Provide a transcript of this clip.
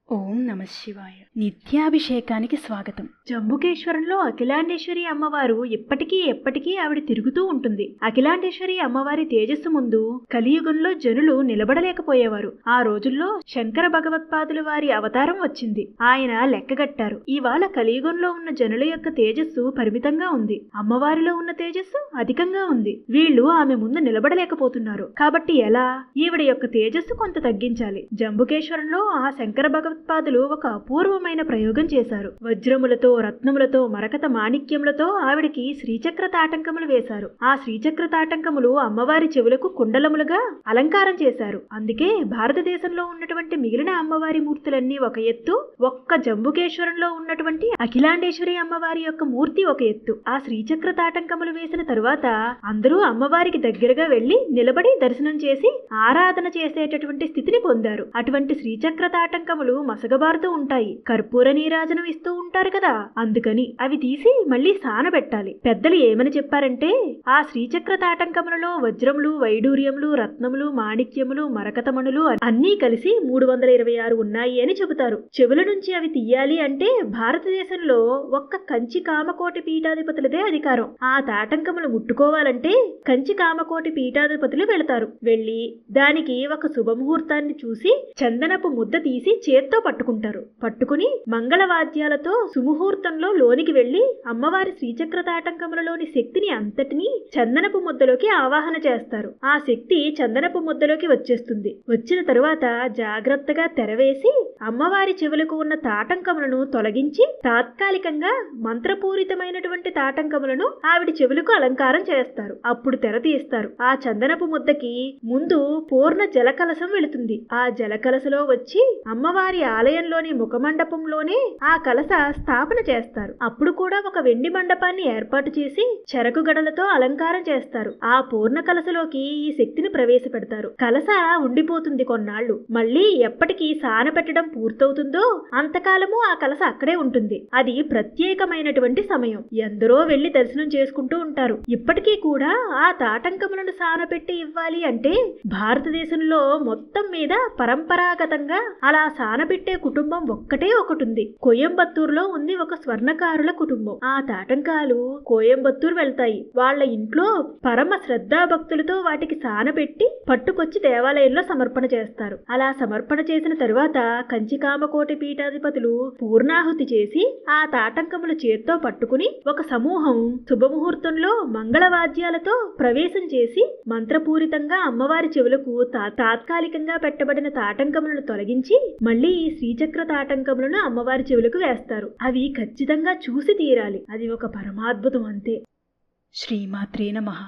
ఓం నమ శివాయ. నిత్యాభిషేకానికి స్వాగతం. జంబుకేశ్వరంలో అఖిలాండేశ్వరి అమ్మవారు ఇప్పటికీ ఎప్పటికీ ఆవిడ తిరుగుతూ ఉంటుంది. అఖిలాండేశ్వరి అమ్మవారి తేజస్సు ముందు కలియుగంలో జనులు నిలబడలేకపోయేవారు. ఆ రోజుల్లో శంకర భగవత్పాదుల వారి అవతారం వచ్చింది. ఆయన లెక్కగట్టారు, ఇవాళ కలియుగంలో ఉన్న జనుల యొక్క తేజస్సు పరిమితంగా ఉంది, అమ్మవారిలో ఉన్న తేజస్సు అధికంగా ఉంది. వీళ్ళు ఆమె ముందు నిలబడలేకపోతున్నారు. కాబట్టి ఎలా? ఈవిడ యొక్క తేజస్సు కొంత తగ్గించాలి. జంబుకేశ్వరంలో ఆ శంకర భగవత్పాదులు ఒక అపూర్వమైన ప్రయోగం చేశారు. వజ్రములతో, రత్నములతో, మరకత మాణిక్యములతో ఆవిడికి శ్రీచక్ర తాటంకములు వేశారు. ఆ శ్రీచక్ర తాటంకములు అమ్మవారి చెవులకు కుండలములుగా అలంకారం చేశారు. అందుకే భారతదేశంలో ఉన్నటువంటి మిగిలిన అమ్మవారి మూర్తులన్నీ ఒక ఎత్తు, ఒక్క జంబుకేశ్వరంలో ఉన్నటువంటి అఖిలాండేశ్వరి అమ్మవారి యొక్క మూర్తి ఒక ఎత్తు. ఆ శ్రీచక్ర తాటంకములు వేసిన తరువాత అందరూ అమ్మవారికి దగ్గరగా వెళ్లి నిలబడి దర్శనం చేసి ఆరాధన చేసేటటువంటి స్థితిని పొందారు. అటువంటి శ్రీచక్ర తాటంకములు మసగబారుతూ ఉంటాయి. కర్పూర నీరాజనం ఇస్తూ ఉంటారు కదా, అందుకని అవి తీసి మళ్లీ సానబెట్టాలి. పెద్దలు ఏమని చెప్పారంటే, ఆ శ్రీచక్ర తాటంకములలో వజ్రములు, వైడూర్యములు, రత్నములు, మాణిక్యములు, మరకతమణులు అన్నీ కలిసి 326 ఉన్నాయి అని చెబుతారు. చెవుల నుంచి అవి తీయాలి అంటే భారతదేశంలో ఒక్క కంచి కామకోటి పీఠాధిపతులదే అధికారం. ఆ తాటంకములు ముట్టుకోవాలంటే కంచి కామకోటి పీఠాధిపతులు వెళతారు. వెళ్లి దానికి ఒక శుభముహూర్తాన్ని చూసి చందనపు ముద్ద తీసి చేత్తో పట్టుకుంటారు. పట్టుకుని మంగళవాద్యాలతో సుముహూర్తంలో లోనికి వెళ్లి అమ్మవారి శ్రీచక్ర తాటంకములలోని శక్తిని అంతటినీ చందనపు ముద్దలోకి ఆవాహన చేస్తారు. ఆ శక్తి చందనపు ముద్దలోకి వచ్చేస్తుంది. వచ్చిన తరువాత జాగ్రత్తగా తెరవేసి అమ్మవారి చెవులకు ఉన్న తాటంకములను తొలగించి తాత్కాలికంగా మంత్రపూరితమైనటువంటి తాటంకములను ఆవిడ చెవులకు అలంకారం చేస్తారు. అప్పుడు తెర తీస్తారు. ఆ చందనపు ముద్దకి ముందు పూర్ణ జలకలశం వెళుతుంది. ఆ జలకలశలో వచ్చి అమ్మవారి ఆలయంలోని ముఖమండపంలోనే ఆ కలశ స్థాపన చేస్తారు. అప్పుడు కూడా ఒక వెండి మండపాన్ని ఏర్పాటు చేసి చెరకు గడలతో అలంకారం చేస్తారు. ఆ పూర్ణ కలశలోకి ఈ శక్తిని ప్రవేశపెడతారు. కలశ ఉండిపోతుంది కొన్నాళ్లు. మళ్ళీ ఎప్పటికీ సాన పెట్టడం పూర్తవుతుందో అంతకాలము ఆ కలశ అక్కడే ఉంటుంది. అది ప్రత్యేకమైనటువంటి సమయం. ఎందరో వెళ్లి దర్శనం చేసుకుంటూ ఉంటారు. ఇప్పటికీ కూడా ఆ తాటంకములను సానపెట్టి ఇవ్వాలి అంటే భారతదేశంలో మొత్తం మీద పరంపరాగతంగా అలా సానబెట్టే కుటుంబం ఒక్కటే ఒకటుంది. కోయంబత్తూరులో ఉంది ఒక స్వర్ణకారుల కుటుంబం. ఆ తాటంకాలు కోయంబత్తూరు వెళ్తాయి. వాళ్ళ ఇంట్లో పరమ శ్రద్ధా భక్తులతో వాటికి సానబెట్టి పట్టుకొచ్చి దేవాలయంలో సమర్పణ చేస్తారు. అలా సమర్పణ చేసిన తరువాత కంచికామకోటి పీఠాధిపతులు పూర్ణాహుతి చేసి ఆ తాటంకములు చేత్తో పట్టుకుని ఒక సమూహం శుభముహూర్తంలో మంగళవాద్యాలతో ప్రవేశం చేసి మంత్రపూరితంగా అమ్మవారి చెవులకు తాత్కాలికంగా పెట్టబడిన తాటంకములను తొలగించి మళ్లీ ఈ శ్రీచక్ర తాటంకములను అమ్మవారి చెవులకు వేస్తారు. అవి ఖచ్చితంగా చూసి తీరాలి. అది ఒక పరమాద్భుతం అంతే. శ్రీమాత్రే నమః.